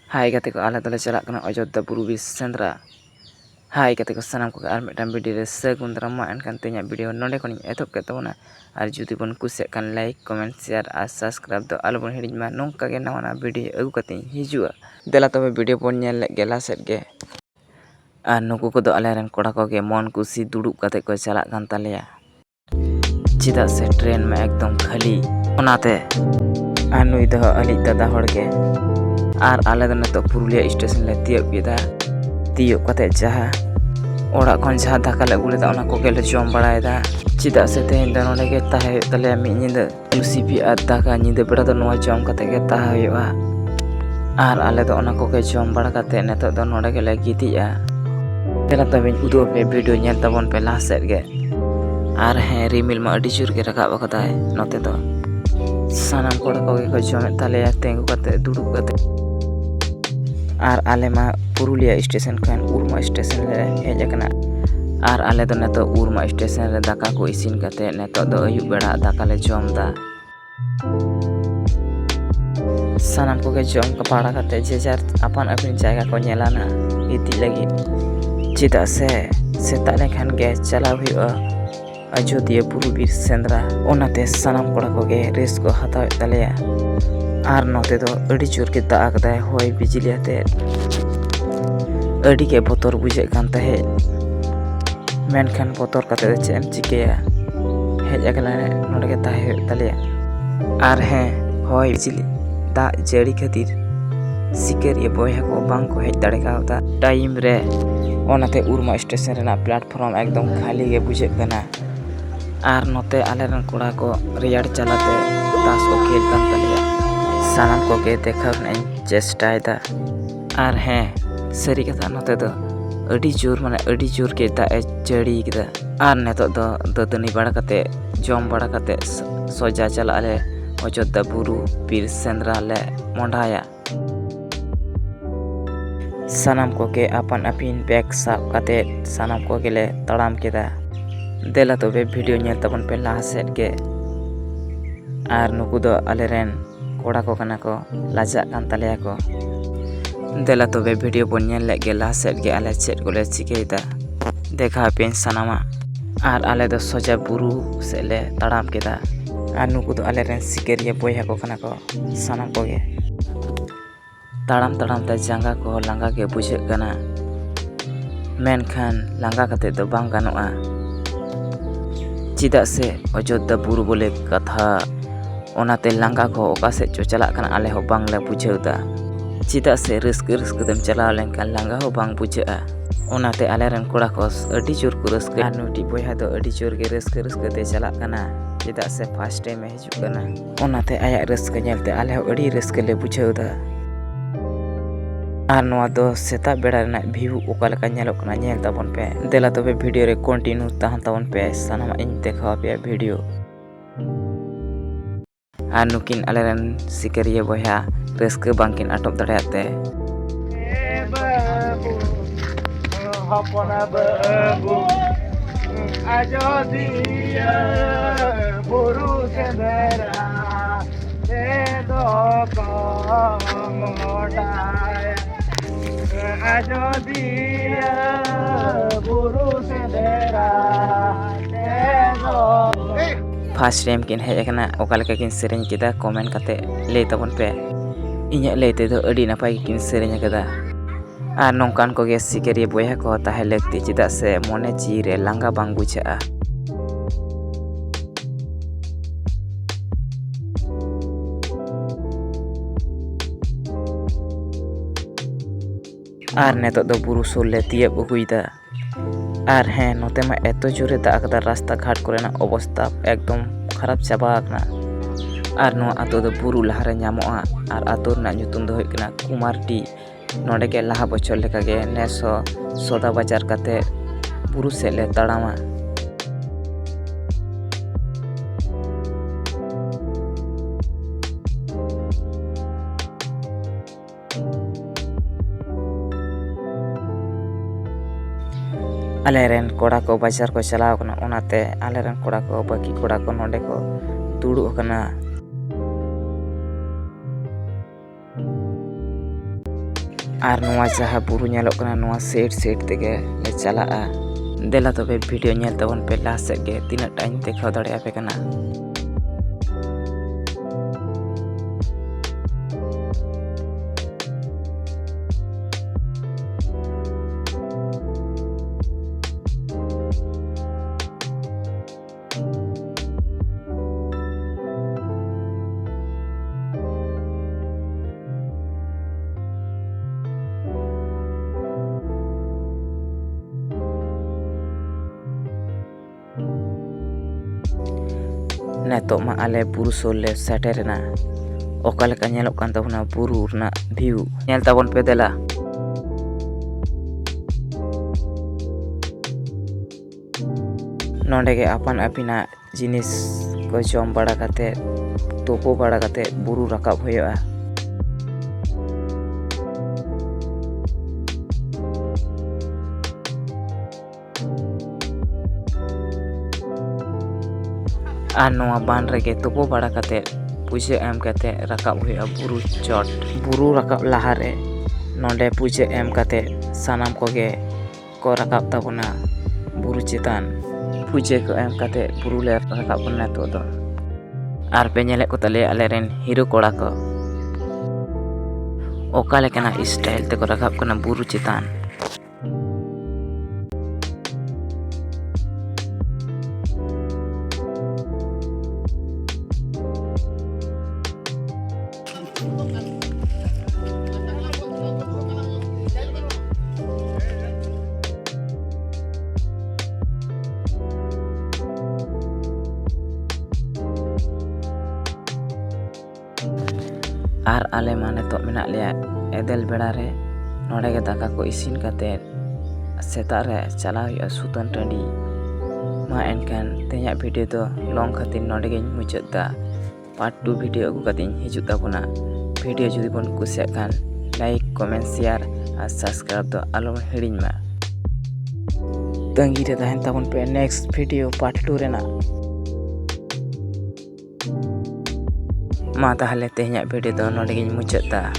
Hai kate ko ala dole chalak kana Ajoddha Buru Bir sendra. Hai kate ko sanam ko ar midan video re sagun drama enkan tenya video nonde kon ethop ke tabona ar judi bon kusiak kan like comment share ar subscribe do alubon hiring ma nongka ge nawana video agu kate hijua dela tobe video bon nyel ge laset ge ar nuku ko do aleren koda ko ge mon kusi dudup kate ko chalak kan taleya chida se train ma ekdom khali onate ar nui do ali dada hor ge আর আলাদা তো Purulia station লে তিয়ক কেদা তিয়ক কাতে যাহা ওড়া খন যাহা ধাকা লে গুলে दा को गेले जम बड़ायदा चिदा से तेन दा नोडे गे ताहे तले मि निंदा यूसीपी आ दाका निंदा बेड़ा द नोआ जम कते गे ताहा हुआ आर आले द को गे जम बड़ा कते नेतो द नोडे गेले गितिया तेला तबे उदो पे वीडियो नेल तबन पे लासेट गे आर हे रिमिल मा अडी जोर गे रकाब कदाय नते द सानाम कोड़ा को गे को जमे ताले तेंगु कते दुडुब कते आर आले मा पुरुलिया स्टेशन खान उर्मा स्टेशन ले हेज कना आर आले दो नेतो उर्मा स्टेशन रे दाका को इसिन कते नेतो दो अयु बेड़ा दाका ले जम दा सानाम को के जम का पाड़ा कते जेजार अपन अपन जायगा को नेलाना इति लगी चिदा से सेता ले खान गे चला हुआ अजोदिया बुरु बीर सेंद्रा ओनाते सानाम कोड़ा को गे रेस को हताव तलेया आर नोते दो अड़ी जोर के दाग दाय होय बिजली आते अड़ी के बोतर बुझे कान तहे मेनखान बोतर कते चेम चिकेया हेज अगला नोडे के ताहे तलेया आर हे होय बिजली दा जड़ी खातिर सिकर ये बॉय को बांग को हेज दाड़े कावता टाइम रे ओनाते उर्मा स्टेशन रेना प्लेटफॉर्म एकदम खाली गे बुझे कना आर नोते आलेरन कोड़ा को रियाड़ चलाते तास को खेल कान तलेया सानाम को के देखा चेष्टा और हें सारी कथा नोते दो अड़ी जोर माने अड़ी जोर के दा जड़ी किदा और नेतो दो ददनी बड़ा कते जम बड़ा कते सोजा चला ले अजोद्धा बुरु बीर सेंद्रा ले मोंडाया सानाम को के अपन अपिन बैग साफ कते सानाम को के ले तड़ाम केदा देला तो बे वीडियो नेल तबन पे लासेट के और नुकु दो आलेरेन कोड़ा को कना को लाजा कान तलेया को देला तो बे वीडियो बन नेल लेगे लासेट गे आले चेट को ले चिकेदा देखा पेन सनामा और आले दो सोजा बुरु से ले तड़ाम केदा और नुकु दो आले रेन सिकेरिया बोया को कना को सनाम को गे तड़ाम तड़ाम ते जांगा को लांगा के बुझे कना मेनखान लांगा कते दो बांग गानोआ चिदा से अजोद्धा बुरु बोले कथा ओनाते लांगा को ओका से जो चला कना आले हो बांगला बुझेउदा चिदा से रिस्क तेम चला लेनकान लांगा हो बांग बुझेआ ओनाते आले रन कोड़ा को अडी जोर को रिस्क आनुटी बोया दो अडी जोर के रिस्क ते चला कना चिदा से फर्स्ट टाइम में हिजु कना ओनाते आया रिस्क नेलते आले हो अडी रिस्क ले बुझेउदा आर नोआ दो सेता बेड़ा रेना व्यू ओका लेका नेलो कना नेल ताबन पे देला तबे वीडियो रे कंटिन्यू ताहन ताबन पे सानामा इन देखा पे वीडियो आर नुकिन आलेरन सिकरिया बोया रस्क बांकिन आटप दड़ाते Ajoddha Buru sendra Ajoddha Buru sendra first time किन हेज कना ओकालेका किन सेरेñ केदा कमेंट कते ले तबन पे इᱧ ले ते दो अडी नपाय किन सेरेñ कदा आर नोंकान को गे सिकेरिया बोया को ताहे लगती चिदा से मोने जी रे लांगा बांग बुझा आर नेतो दो बुरु सोल ले तियब अगुइदा और हें नोते मा एतो जोरे दाग दा रास्ता घाट कोरेना अवस्था एकदम खराब चाबा आकना और नो आतो दो बुरु लहारे ᱧᱟᱢᱚᱜᱼᱟ और आतो ना ᱧᱩᱛᱩᱢ दो हुई कना कुमारटी नोडे के लहा बचर लेका गे नेसो सोदा बाजार कते बुरु से ले तड़ामा आलेरेन कोड़ा को बाजार को चलाव कना ओनाते आलेरेन कोड़ा को बाकी कोड़ा को नोडे को दुड़ु कना Ar noa jaha buru nyelok kana noa side tege le chalaga. Dela tobe video nyel tabon pe last set ge tinak ta ing dekhao dare ape kana. Netok ma ale buru sur le seterena. Oka leka nyelok kan tabona buru rena view. Nyel tabon pe dela. Nonde ge apan apina jinis ko jom bada kate topo bada kate buru rakap hoyoa. Ar noa ban rege topo bada kate puja em kate rakap hoyoa buru chot. Buru rakap lahare nonde puja em kate sanam koge ko rakap tabona buru chetan. Puja ko em kate buru le rakap kona to do. Ar pe nyelek ko tale aleren hero kora ko. Oka lekana style te ko rakap kona buru chetan. Ar ale mane to menak leya edel beda re node ge daka ko isin kate setak re chala hoyoa sutan tandi. Ma enkan tenya video do long khatin node ge muchat da. Part 2 video agu katin hijut tabona. Video judi bon kusiak kan like, comment, share ar subscribe do alom hiring ma. Tangi re tahen tabon pe next video part 2 rena. Ma tahale tehnya video do node ge muchat da.